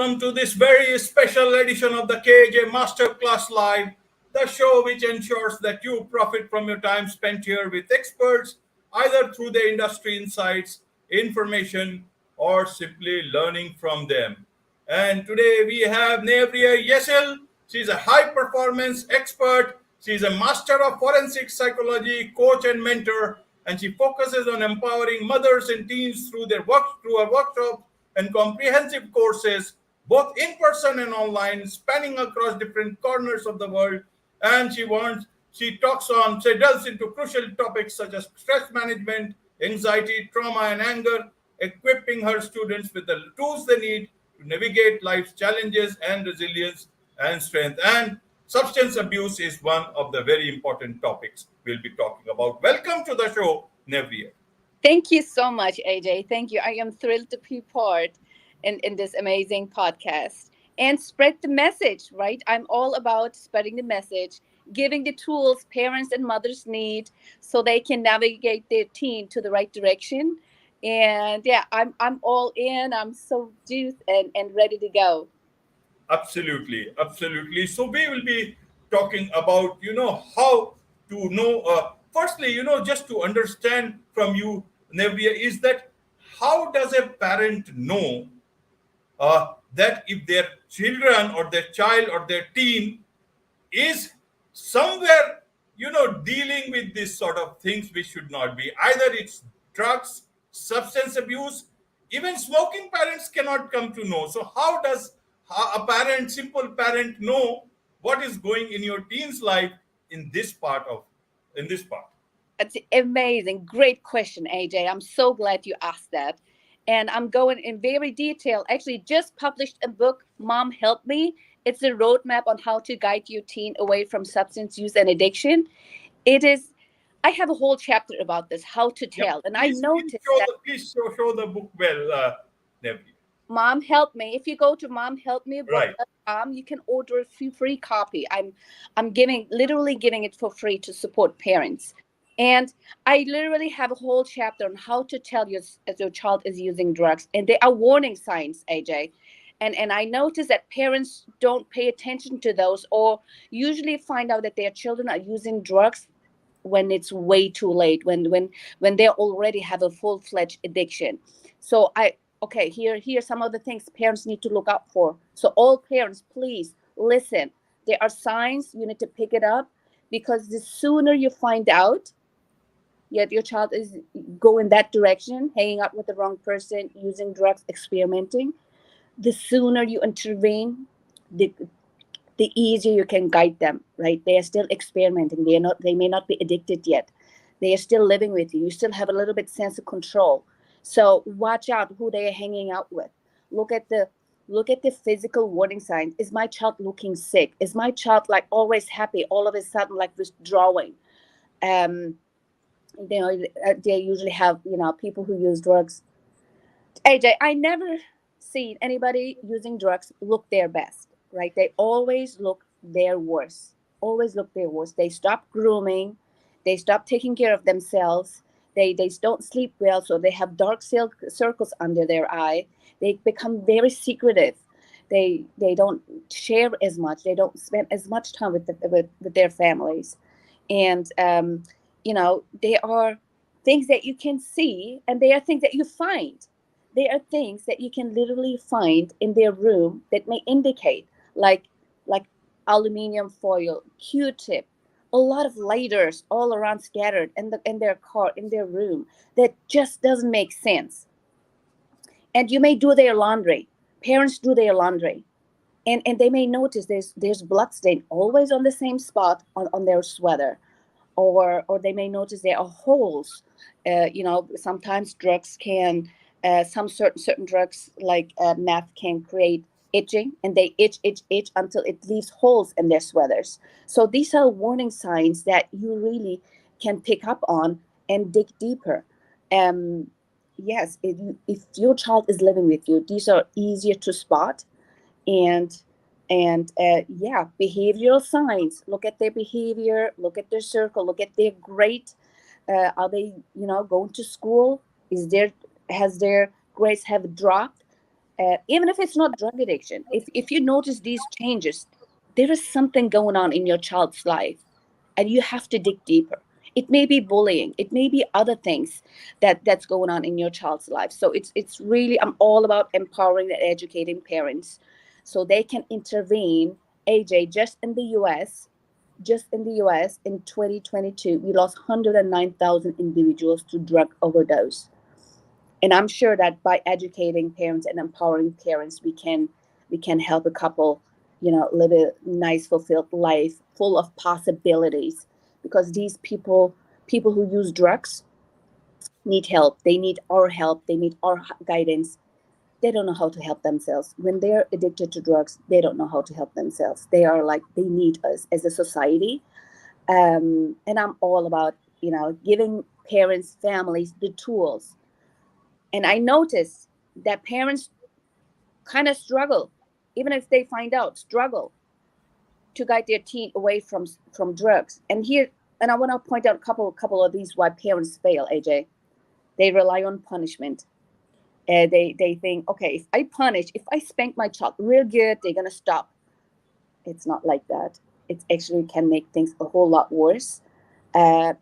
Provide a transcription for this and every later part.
welcome to this very special edition of the KAJ Masterclass Live, the show which ensures that you profit from your time spent here with experts, either through their industry insights, information, or simply learning from them. And today we have Nevriye Yesil. She's a high performance expert. She's a master of forensic psychology, coach, and mentor. And she focuses on empowering mothers and teens through her workshops and comprehensive courses, both in person and online, spanning across different corners of the world. And she delves into crucial topics such as stress management, anxiety, trauma, and anger, equipping her students with the tools they need to navigate life's challenges and resilience and strength. And substance abuse is one of the very important topics we'll be talking about. Welcome to the show, Nevriye. Thank you so much, AJ. Thank you. I am thrilled to be part in this amazing podcast and spread the message, right? I'm all about spreading the message, giving the tools parents and mothers need so they can navigate their teen to the right direction. And yeah, I'm all in. I'm so juiced and ready to go. Absolutely, absolutely. So we will be talking about, how to know. Firstly, just to understand from you, Nevriye, is that how does a parent know that if their children or their child or their teen is somewhere, dealing with this sort of things which should not be. Either it's drugs, substance abuse, even smoking parents cannot come to know. So how does simple parent know what is going in your teen's life in this part? It's amazing. Great question, AJ. I'm so glad you asked that. And I'm going in very detail. Actually, just published a book, Mom Help Me. It's a roadmap on how to guide your teen away from substance use and addiction. It is, I have a whole chapter about this, how to Yep. tell. And I noticed that Please show the book well, Nevriye. Mom Help Me. If you go to Right. momhelpmebook.com, you can order a free copy. I'm literally giving it for free to support parents. And I literally have a whole chapter on how to tell your child is using drugs. And there are warning signs, AJ. And I notice that parents don't pay attention to those or usually find out that their children are using drugs when it's way too late, when they already have a full-fledged addiction. So here are some of the things parents need to look out for. So all parents, please listen. There are signs you need to pick it up, because the sooner you find out yet your child is going that direction, hanging out with the wrong person, using drugs, experimenting, the sooner you intervene, the easier you can guide them, right? They are still experimenting. They may not be addicted yet. They are still living with you. You still have a little bit sense of control. So watch out who they are hanging out with. Look at the physical warning signs. Is my child looking sick? Is my child like always happy, all of a sudden like withdrawing? They usually have, people who use drugs. AJ, I never seen anybody using drugs look their best, right? They always look their worst. Always look their worst. They stop grooming. They stop taking care of themselves. They don't sleep well, so they have dark circles under their eye. They become very secretive. They don't share as much. They don't spend as much time with their families. And they are things that you can see, and they are things that you find. They are things that you can literally find in their room that may indicate, like aluminum foil, Q-tip, a lot of lighters all around scattered in their car, in their room, that just doesn't make sense. And you may do their laundry. Parents do their laundry. And they may notice there's blood stain always on the same spot on their sweater. Or they may notice there are holes. Sometimes drugs can, some certain drugs like meth can create itching, and they itch until it leaves holes in their sweaters. So these are warning signs that you really can pick up on and dig deeper. Yes, if your child is living with you, these are easier to spot. And behavioral signs. Look at their behavior, look at their circle, look at their grade. Are they going to school? Has their grades have dropped? Even if it's not drug addiction, if you notice these changes, there is something going on in your child's life, and you have to dig deeper. It may be bullying, it may be other things that's going on in your child's life. So it's really, I'm all about empowering and educating parents so they can intervene. AJ, just in the US in 2022, we lost 109,000 individuals to drug overdose. And I'm sure that by educating parents and empowering parents, we can help a couple, live a nice, fulfilled life full of possibilities. Because these people who use drugs need help. They need our help. They need our guidance. They don't know how to help themselves. When they're addicted to drugs, they don't know how to help themselves. They are like, they need us as a society. And I'm all about, giving parents, families the tools. And I notice that parents kind of struggle, even if they find out, struggle to guide their teen away from drugs. And I want to point out a couple of these why parents fail. AJ, they rely on punishment. They think, okay, if I spank my child real good, they're gonna stop. It's not like that. It actually can make things a whole lot worse. Uh,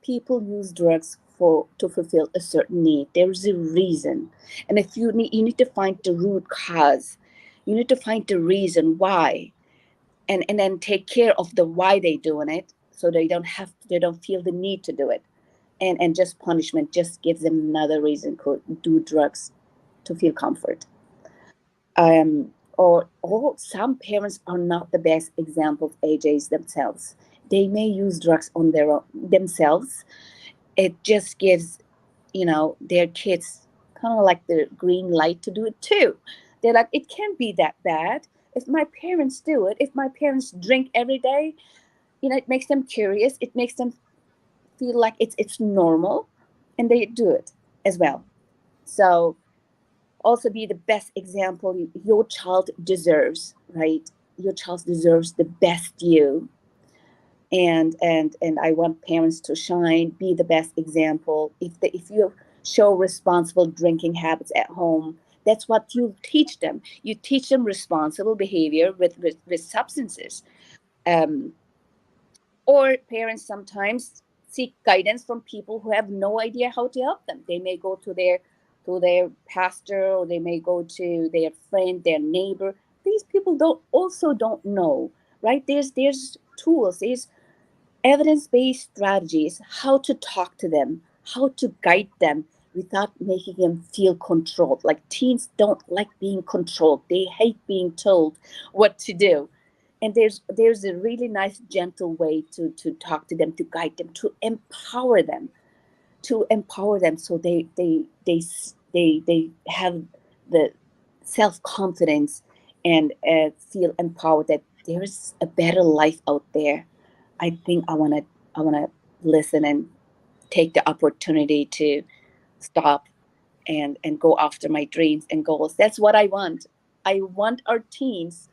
People use drugs to fulfill a certain need. There is a reason, and if you need to find the root cause. You need to find the reason why, and then take care of the why they doing it, so they don't feel the need to do it. And just punishment just gives them another reason to do drugs to feel comfort. Or some parents are not the best examples, AJs themselves. They may use drugs on their own themselves. It just gives, their kids kind of like the green light to do it too. They're like, it can't be that bad. If my parents do it, if my parents drink every day, it makes them curious. It makes them feel like it's normal, and they do it as well. So also be the best example your child deserves, right? Your child deserves the best you. And I want parents to shine, be the best example. If you show responsible drinking habits at home, that's what you teach them. You teach them responsible behavior with substances. um, or parents sometimes seek guidance from people who have no idea how to help them. They may go to their pastor, or they may go to their friend, their neighbor. These people don't know, right? There's tools, there's evidence-based strategies, how to talk to them, how to guide them without making them feel controlled. Like, teens don't like being controlled. They hate being told what to do. And there's a really nice, gentle way to talk to them, to guide them, to empower them so they have the self-confidence, and feel empowered that there's a better life out there. I think I want to listen and take the opportunity to stop and go after my dreams and goals. That's what I want. I want our teens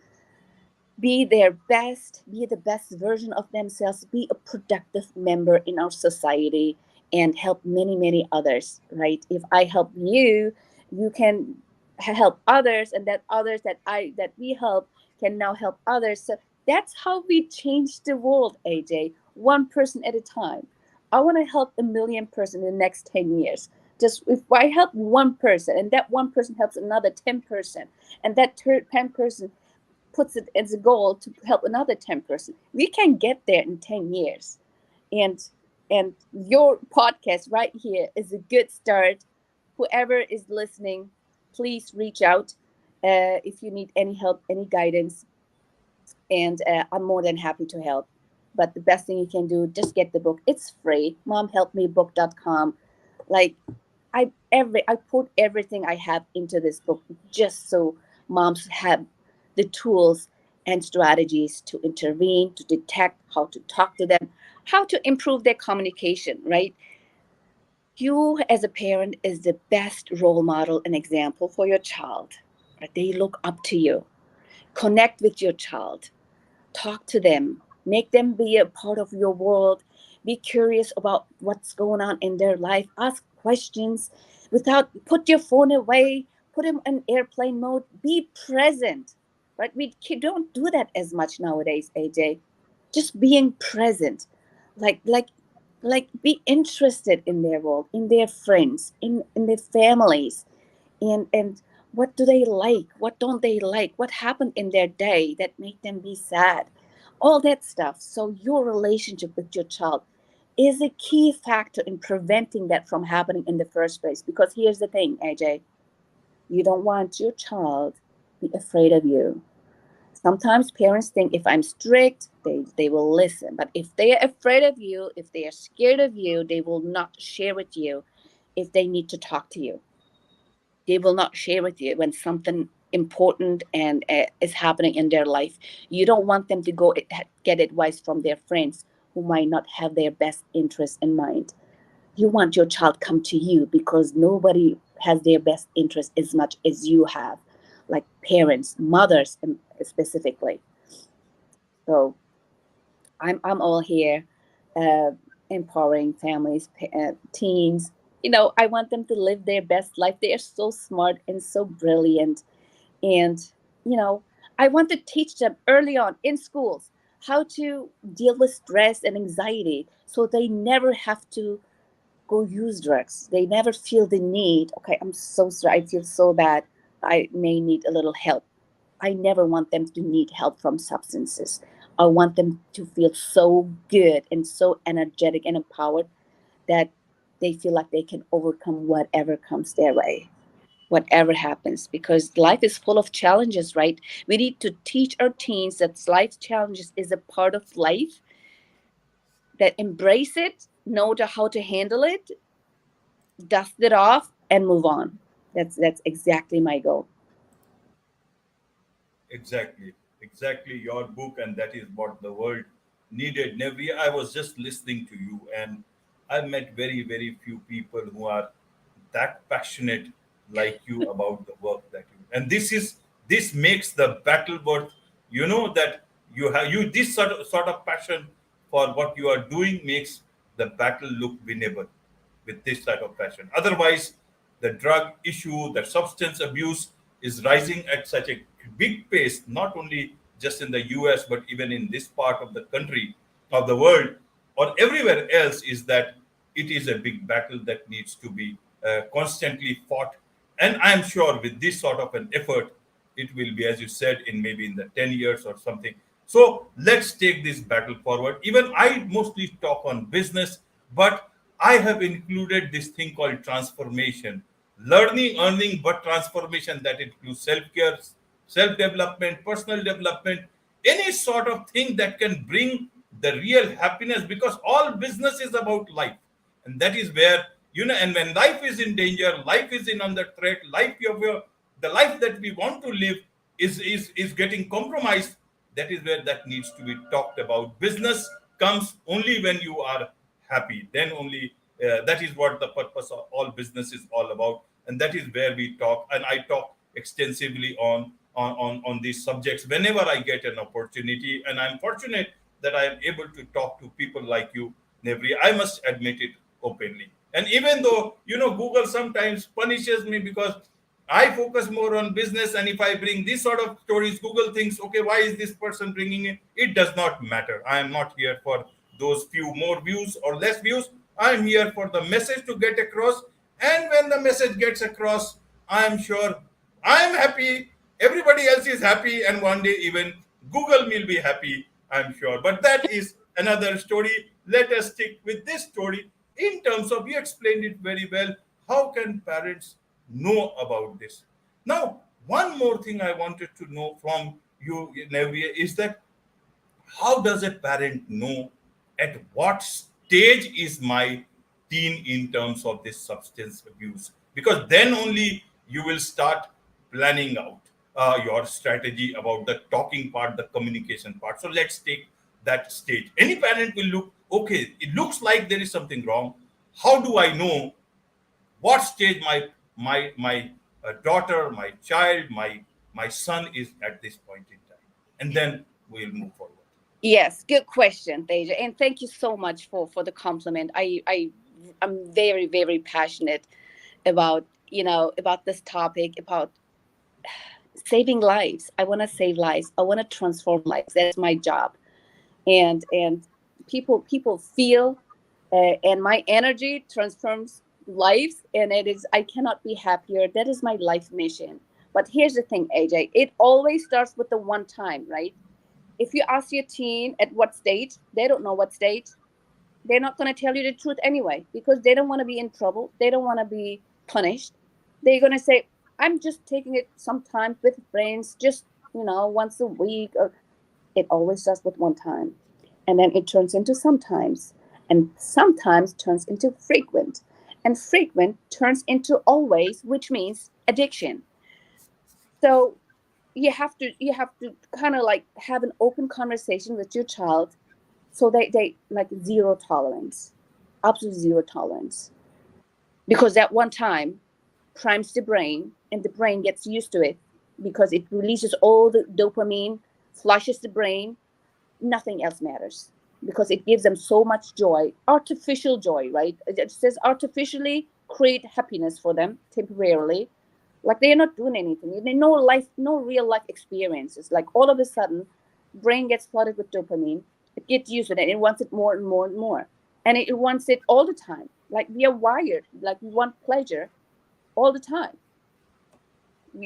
be the best version of themselves, be a productive member in our society, and help many, many others, right? If I help you, you can help others, and that others that we help can now help others. So that's how we change the world, AJ, one person at a time. I want to help a million person in the next 10 years. Just if I help one person, and that one person helps another 10%, and that 10% puts it as a goal to help another 10%, we can get there in 10 years. And and your podcast right here is a good start. Whoever is listening, please reach out if you need any help, any guidance, and I'm more than happy to help. But the best thing you can do, just get the book. It's free. momhelpmebook.com. Like, I put everything I have into this book, just so moms have the tools and strategies to intervene, to detect, how to talk to them, how to improve their communication, right? You as a parent is the best role model and example for your child. Right? They look up to you. Connect with your child. Talk to them. Make them be a part of your world. Be curious about what's going on in their life. Ask questions. Without, put your phone away. put him in airplane mode, be present, right? We don't do that as much nowadays, AJ. Just being present, like like be interested in their world, in their friends, in their families, and what do they like, what don't they like, what happened in their day that made them be sad, all that stuff. So your relationship with your child is a key factor in preventing that from happening in the first place. Because here's the thing, AJ, you don't want your child to be afraid of you. Sometimes parents think if I'm strict, they will listen. But if they are afraid of you, if they are scared of you, they will not share with you if they need to talk to you. They will not share with you when something important and is happening in their life. You don't want them to go get advice from their friends who might not have their best interest in mind. You want your child come to you because nobody has their best interest as much as you have, like parents, mothers specifically. So I'm all here, uh, empowering families, teens. I want them to live their best life. They are so smart and so brilliant, and you know, I want to teach them early on in schools how to deal with stress and anxiety, so they never have to go use drugs. They never feel the need. Okay, I'm so sorry. I feel so bad. I may need a little help. I never want them to need help from substances. I want them to feel so good and so energetic and empowered that they feel like they can overcome whatever comes their way, whatever happens, because life is full of challenges, right? We need to teach our teens that life challenges is a part of life, that embrace it, know how to handle it, dust it off, and move on. That's exactly my goal. Exactly, exactly your book, and that is what the world needed. Nevriye, I was just listening to you, and I met very, very few people who are that passionate like you about the work that you. And this makes the battle worth. You know that you have you this sort of passion for what you are doing makes the battle look winnable with this type of passion. Otherwise, the drug issue, the substance abuse is rising at such a big pace, not only just in the US, but even in this part of the country, of the world, or everywhere else, is that it is a big battle that needs to be constantly fought. And I'm sure with this sort of an effort, it will be, as you said, in maybe in the 10 years or something. So let's take this battle forward. Even I mostly talk on business, but I have included this thing called transformation, learning, earning, but transformation, that includes self care, self development, personal development, any sort of thing that can bring the real happiness, because all business is about life. And that is where, and when life is in danger, life is in under threat, the life that we want to live is getting compromised. That is where that needs to be talked about. Business comes only when you are happy, then only. That is what the purpose of all business is all about, and that is where we talk, and I talk extensively on these subjects whenever I get an opportunity. And I'm fortunate that I am able to talk to people like you, Nevri. I must admit it openly. And even though, Google sometimes punishes me because I focus more on business, and if I bring this sort of stories, Google thinks, okay, why is this person bringing it? It does not matter. I am not here for those few more views or less views. I am here for the message to get across. And when the message gets across, I am sure I am happy. Everybody else is happy, and one day even Google will be happy, I'm sure. But that is another story. Let us stick with this story in terms of, you explained it very well. How can parents know about this? Now, one more thing I wanted to know from you, Nevriye, is that how does a parent know at what stage is my teen in terms of this substance abuse? Because then only you will start planning out your strategy about the talking part, the communication part. So let's take that stage. Any parent will look, okay, it looks like there is something wrong. How do I know what stage my daughter, my child, my son is at this point in time? And then we'll move forward. Yes, good question, Teja, and thank you so much for the compliment. I'm very, very passionate about about this topic, about saving lives. I want to save lives. I want to transform lives. That's my job. And people feel, and my energy transforms lives, and I cannot be happier. That is my life mission. But here's the thing, AJ, it always starts with the one time, right? If you ask your teen at what stage, they don't know what stage. They're not going to tell you the truth anyway, because they don't want to be in trouble. They don't want to be punished. They're going to say, I'm just taking it sometimes with friends, just, once a week. Or it always starts with one time. And then it turns into sometimes. And sometimes turns into frequent. And frequent turns into always, which means addiction. So you have to kind of like have an open conversation with your child. So they like zero tolerance, absolute zero tolerance, because that one time primes the brain, and the brain gets used to it because it releases all the dopamine, flushes the brain. Nothing else matters because it gives them so much joy, artificial joy, right? It says artificially create happiness for them temporarily. Like they're not doing anything. They no real life experiences. Like all of a sudden, brain gets flooded with dopamine. It gets used to it. It wants it more and more and more, and it wants it all the time. Like we are wired. Like we want pleasure all the time.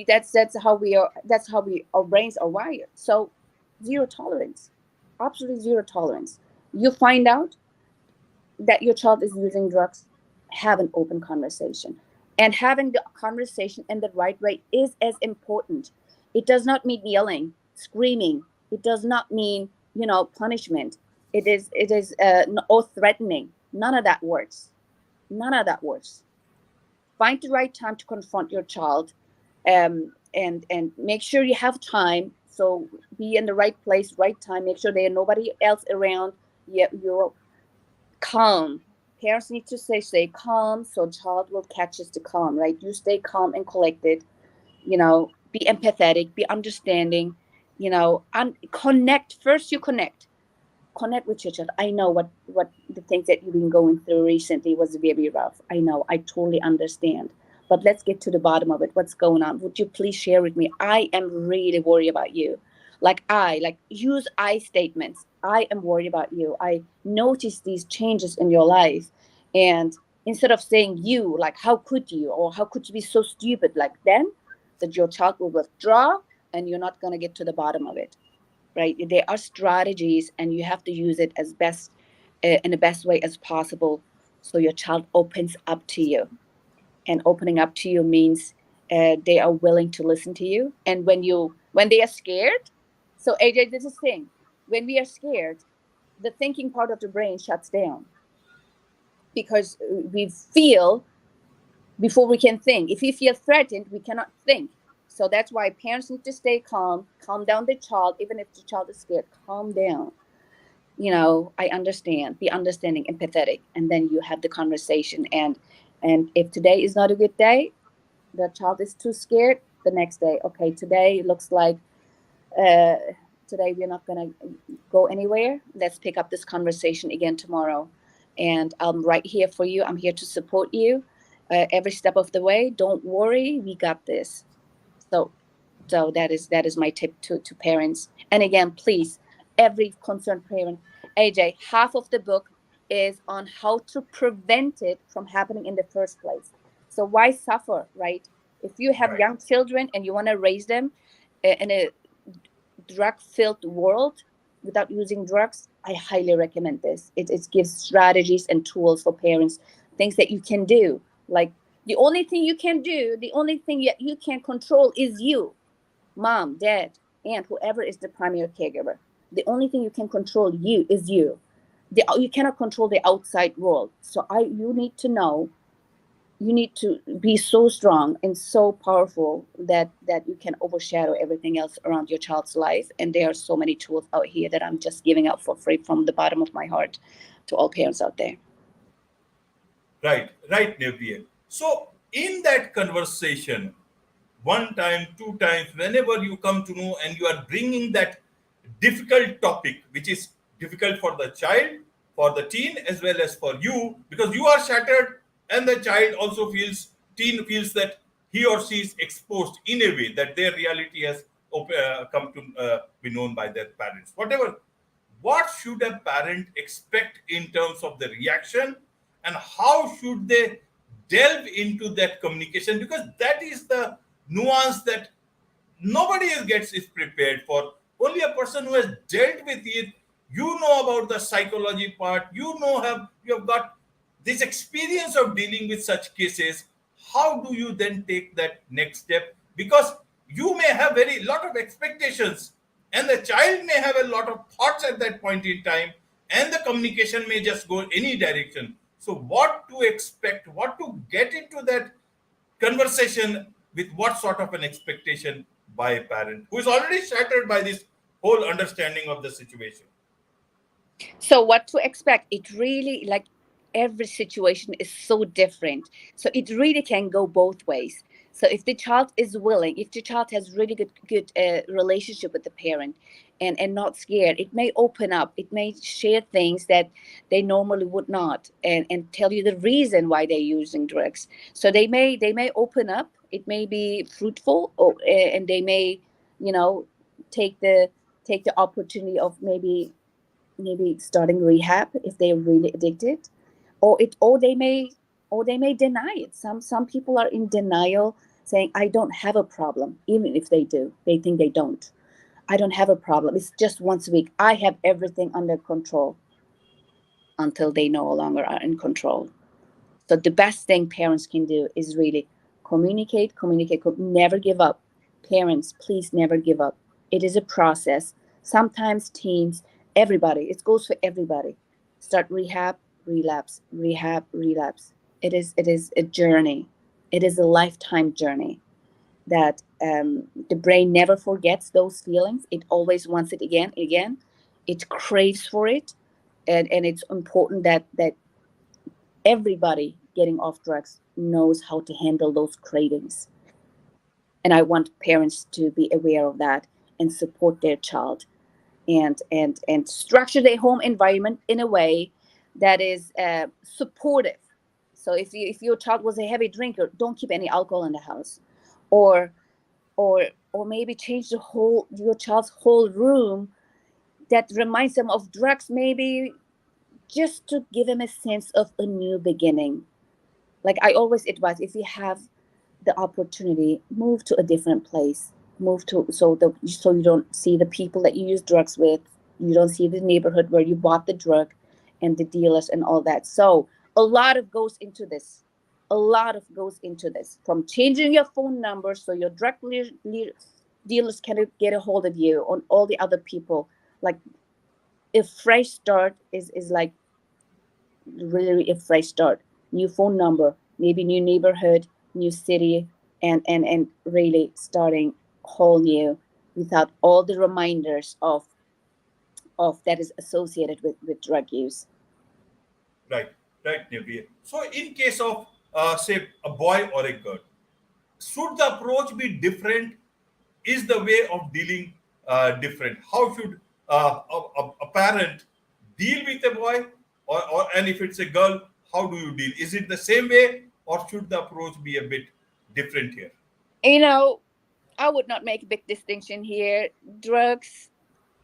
That's how we are. That's how our brains are wired. So zero tolerance, absolutely zero tolerance. You find out that your child is using drugs, have an open conversation. And having the conversation in the right way is as important. It does not mean yelling, screaming. It does not mean, punishment. It is or threatening. None of that works. None of that works. Find the right time to confront your child, and make sure you have time. So be in the right place, right time. Make sure there's nobody else around. You're calm. Parents need to stay calm, so child will catch us to calm, right? You stay calm and collected, be empathetic, be understanding, and connect. First you connect with your child. I know what the things that you've been going through recently was very rough. I know, I totally understand. But let's get to the bottom of it. What's going on? Would you please share with me? I am really worried about you. Use I statements. I am worried about you. I notice these changes in your life. And instead of saying you, like, how could you? Or how could you be so stupid? Like then that your child will withdraw and you're not going to get to the bottom of it, right? There are strategies and you have to use it as best, in the best way as possible. So your child opens up to you. And opening up to you means they are willing to listen to you. And when they are scared, so AJ, this is the thing. When we are scared, the thinking part of the brain shuts down because we feel before we can think. If we feel threatened, we cannot think. So that's why parents need to stay calm down the child, even if the child is scared, calm down. I understand, be understanding, empathetic, and then you have the conversation. And if today is not a good day, the child is too scared, the next day, okay, today looks like today we're not going to go anywhere. Let's pick up this conversation again tomorrow. And I'm right here for you. I'm here to support you every step of the way. Don't worry, we got this. So that is my tip to parents. And again, please, every concerned parent, AJ, half of the book is on how to prevent it from happening in the first place. So why suffer, right? If you have young children and you want to raise them in a drug-filled world without using drugs, I highly recommend this. It gives strategies and tools for parents, things that you can do. Like the only thing you can do, the only thing you can control is you, mom, dad, aunt, whoever is the primary caregiver. The only thing you can control is you. You cannot control the outside world. So you need to know, you need to be so strong and so powerful that you can overshadow everything else around your child's life. And there are so many tools out here that I'm just giving out for free from the bottom of my heart to all parents out there. Right, Nevriye. So in that conversation, one time, two times, whenever you come to know and you are bringing that difficult topic, which is difficult for the child, for the teen, as well as for you, because you are shattered and the child also teen feels that he or she is exposed in a way that their reality has come to be known by their parents. What should a parent expect in terms of the reaction, and how should they delve into that communication? Because that is the nuance that nobody else gets is prepared for. Only a person who has dealt with it, you know about the psychology part, you have got this experience of dealing with such cases. How do you then take that next step? Because you may have very lot of expectations, and the child may have a lot of thoughts at that point in time, and the communication may just go any direction. So what to expect, what to get into that conversation, with what sort of an expectation by a parent who is already shattered by this whole understanding of the situation. So what to expect? It really, like, every situation is so different. So it really can go both ways. So if the child is willing, if the child has really good relationship with the parent, and not scared, it may open up. It may share things that they normally would not, and tell you the reason why they're using drugs. So they may open up. It may be fruitful, and they may, you know, take the opportunity of maybe starting rehab if they're really addicted, or they may deny it. Some people are in denial, saying, I don't have a problem. Even if they do, they think they don't. I don't have a problem, it's just once a week, I have everything under control, until they no longer are in control. So the best thing parents can do is really communicate, never give up. Parents, please never give up. It is a process. Sometimes teens, everybody, it goes for everybody. Start rehab, relapse, rehab, relapse. It is a journey. It is a lifetime journey that the brain never forgets those feelings. It always wants it again, again. It craves for it. And it's important that everybody getting off drugs knows how to handle those cravings. And I want parents to be aware of that and support their child, and structure their home environment in a way that is supportive. So if your child was a heavy drinker, don't keep any alcohol in the house, or or maybe change your child's whole room that reminds them of drugs, maybe just to give them a sense of a new beginning. Like I always advise, if you have the opportunity, move to a different place. Move to so you don't see the people that you use drugs with. You don't see the neighborhood where you bought the drug, and the dealers and all that. So a lot of goes into this. A lot of goes into this, from changing your phone number so your drug dealers can get a hold of you, on all the other people. Like a fresh start is like really a fresh start. New phone number, maybe new neighborhood, new city, and really starting whole new, without all the reminders of that is associated with drug use. Right, right, Nevriye. So, in case of say a boy or a girl, should the approach be different? Is the way of dealing different? How should a parent deal with a boy, or and if it's a girl, how do you deal? Is it the same way, or should the approach be a bit different here? You know, I would not make a big distinction here. Drugs,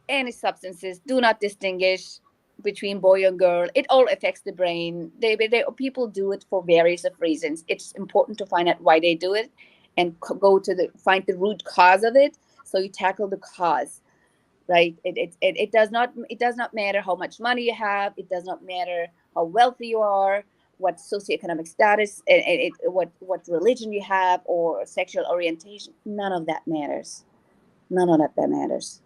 any substances, do not distinguish between boy and girl. It all affects the brain. People do it for various of reasons. It's important to find out why they do it, and go to find the root cause of it. So you tackle the cause, right? It does not matter how much money you have. It does not matter how wealthy you are, what socioeconomic status, what religion you have, or sexual orientation. None of that matters. None of that matters.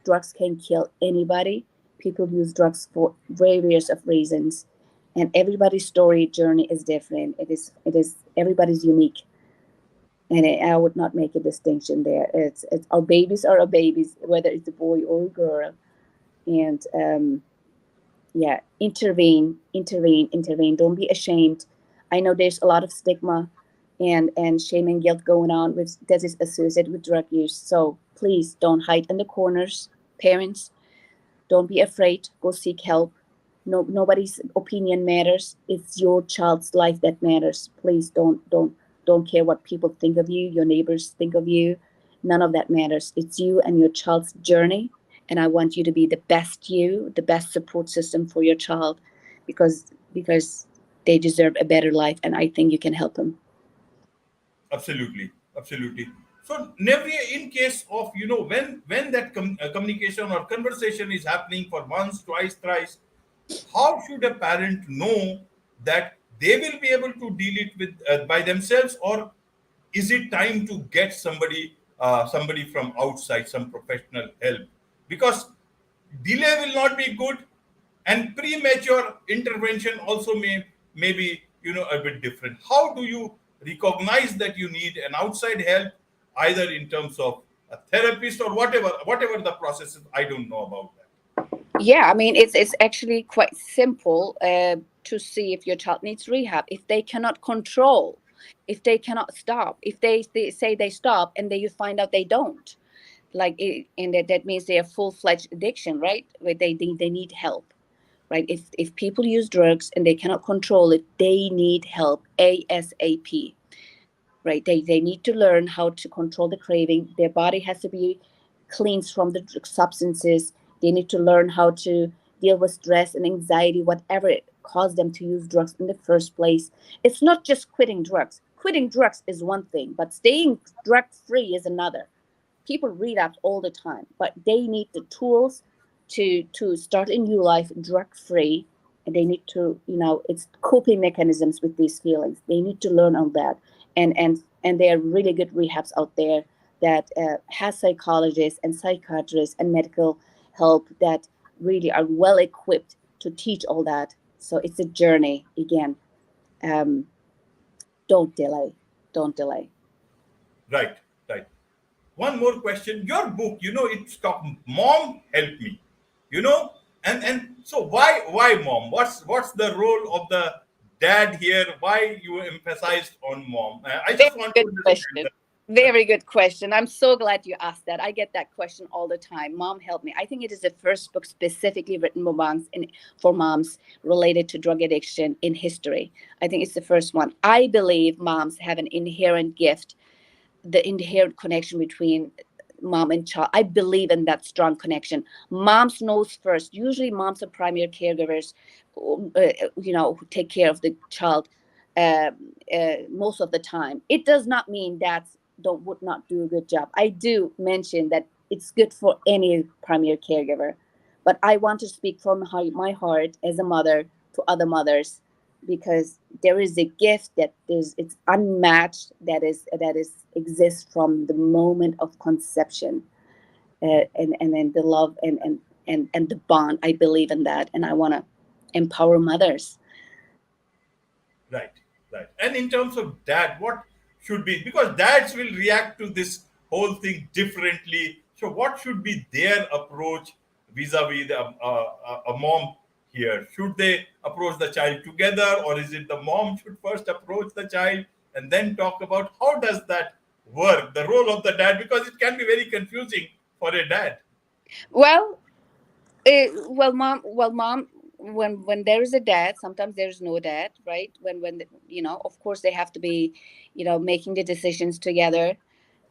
Drugs can kill anybody. People use drugs for various of reasons, and everybody's story journey is different. It is everybody's unique, and I would not make a distinction there. It's our babies are our babies, whether it's a boy or a girl, and yeah, intervene. Don't be ashamed. I know there's a lot of stigma and shame and guilt going on with that is associated with drug use. So please don't hide in the corners. Parents, don't be afraid. Go seek help. Nobody's opinion matters. It's your child's life that matters. Please don't care what people think of you, your neighbors think of you. None of that matters. It's you and your child's journey, and I want you to be the best you, the best support system for your child, because they deserve a better life, and I think you can help them. Absolutely, absolutely. So, Nevriye, in case of when that communication or conversation is happening for once, twice, thrice, how should a parent know that they will be able to deal it with by themselves, or is it time to get somebody from outside, some professional help? Because delay will not be good, and premature intervention also may be a bit different. How do you recognize that you need an outside help, either in terms of a therapist or whatever the process is? I don't know about that. Yeah, I mean, it's actually quite simple to see if your child needs rehab. If they cannot control, if they cannot stop, if they say they stop and then you find out they don't, and that means they are full-fledged addiction, right? Where they need help, right? If people use drugs and they cannot control it, they need help ASAP, right? They need to learn how to control the craving. Their body has to be cleansed from the substances. They need to learn how to deal with stress and anxiety, whatever it caused them to use drugs in the first place. It's not just quitting drugs. Quitting drugs is one thing, but staying drug free is another. People relapse all the time, but they need the tools to start a new life drug free. And they need to, it's coping mechanisms with these feelings. They need to learn on that. And there are really good rehabs out there that has psychologists and psychiatrists and medical help that really are well equipped to teach all that. So it's a journey again. um, don't delay. Don't delay. Right, right. One more question. Your book, it's called Mom Help Me. You know, and so why mom? What's the role of the dad here? Why you emphasized on mom? I Very just want to good understand question. that. Very good question. I'm so glad you asked that. I get that question all the time. Mom, help me. I think it is the first book specifically written for moms related to drug addiction in history. I think it's the first one. I believe moms have an inherent gift, the inherent connection between mom and child. I believe in that strong connection. Moms knows first. Usually moms are primary caregivers, who take care of the child uh, most of the time. It does not mean dads don't would not do a good job. I do mention that it's good for any primary caregiver, but I want to speak from my heart as a mother to other mothers, because there is a gift that is it's unmatched, that is exists from the moment of conception, and then the love and the bond. I believe in that, and I want to empower mothers. Right, right. And in terms of dad, what should be, because dads will react to this whole thing differently. So, what should be their approach vis-a-vis a mom here? Should they approach the child together, or is it the mom should first approach the child and then talk about how does that work? The role of the dad, because it can be very confusing for a dad. Well, mom, when there is a dad, sometimes there's no dad, right? Of course they have to be, making the decisions together.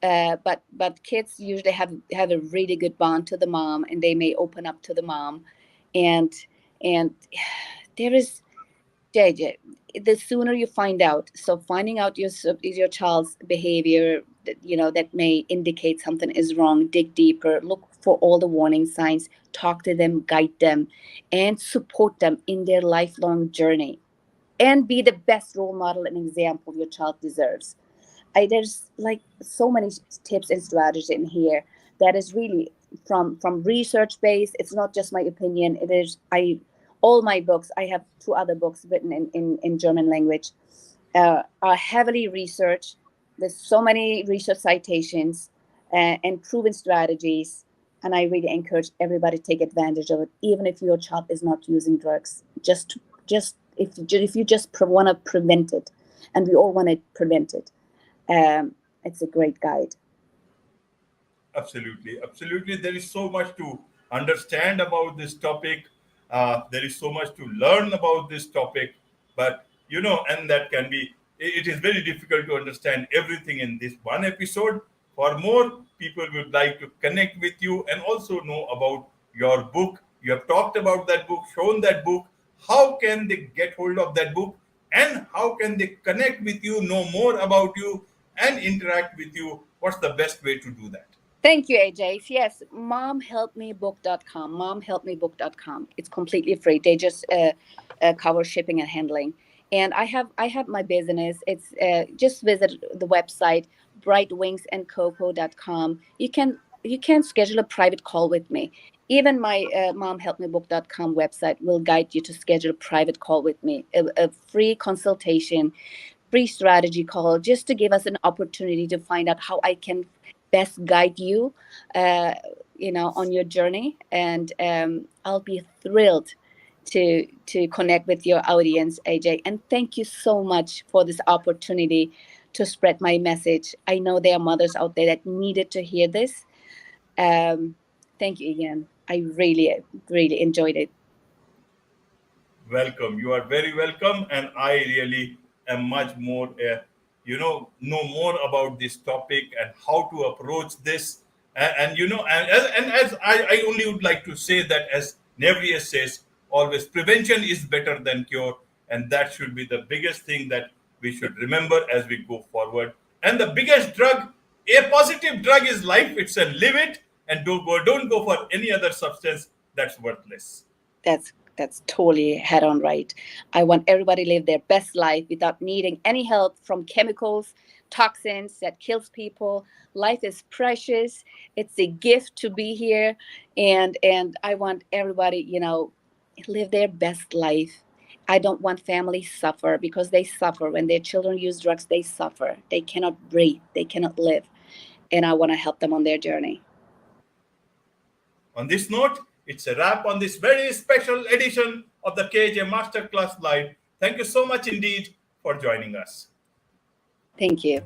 But kids usually have a really good bond to the mom, and they may open up to the mom, and and there is, JJ, the sooner you find out. So finding out your child's behavior, that may indicate something is wrong. Dig deeper, look for all the warning signs, talk to them, guide them, and support them in their lifelong journey, and be the best role model and example your child deserves. There's like so many tips and strategies in here that is really from research based. It's not just my opinion. It is I All my books. I have two other books written in German language, are heavily researched. There's so many research citations and proven strategies, and I really encourage everybody to take advantage of it, even if your child is not using drugs. Just if you just want to prevent it, and we all want to prevent it, it's a great guide. Absolutely, absolutely. There is so much to understand about this topic. There is so much to learn about this topic, but and that can be, it is very difficult to understand everything in this one episode. For more, people would like to connect with you and also know about your book. You have talked about that book, shown that book. How can they get hold of that book? And how can they connect with you, know more about you, and interact with you? What's the best way to do that? Thank you, AJ. Yes, momhelpmebook.com. Momhelpmebook.com. It's completely free. They just cover shipping and handling. And I have my business. It's just visit the website brightwingsandcoco.com. You can schedule a private call with me. Even my momhelpmebook.com website will guide you to schedule a private call with me, a free consultation, free strategy call, just to give us an opportunity to find out how I can best guide you, on your journey. And I'll be thrilled to connect with your audience, AJ. And thank you so much for this opportunity to spread my message. I know there are mothers out there that needed to hear this. Thank you again. I really, really enjoyed it. Welcome. You are very welcome, and I really am much more, know more about this topic and how to approach this. And as I only would like to say that, as Nevriye says, always prevention is better than cure, and that should be the biggest thing that we should remember as we go forward. And the biggest drug, a positive drug, is life itself. Live it, and don't go for any other substance that's worthless. That's totally head on right. I want everybody to live their best life without needing any help from chemicals, toxins that kills people. Life is precious. It's a gift to be here, and I want everybody, live their best life. I don't want families suffer, because they suffer when their children use drugs. They suffer. They cannot breathe. They cannot live, and I want to help them on their journey. On this note, it's a wrap on this very special edition of the KJ Masterclass Live. Thank you so much indeed for joining us. Thank you.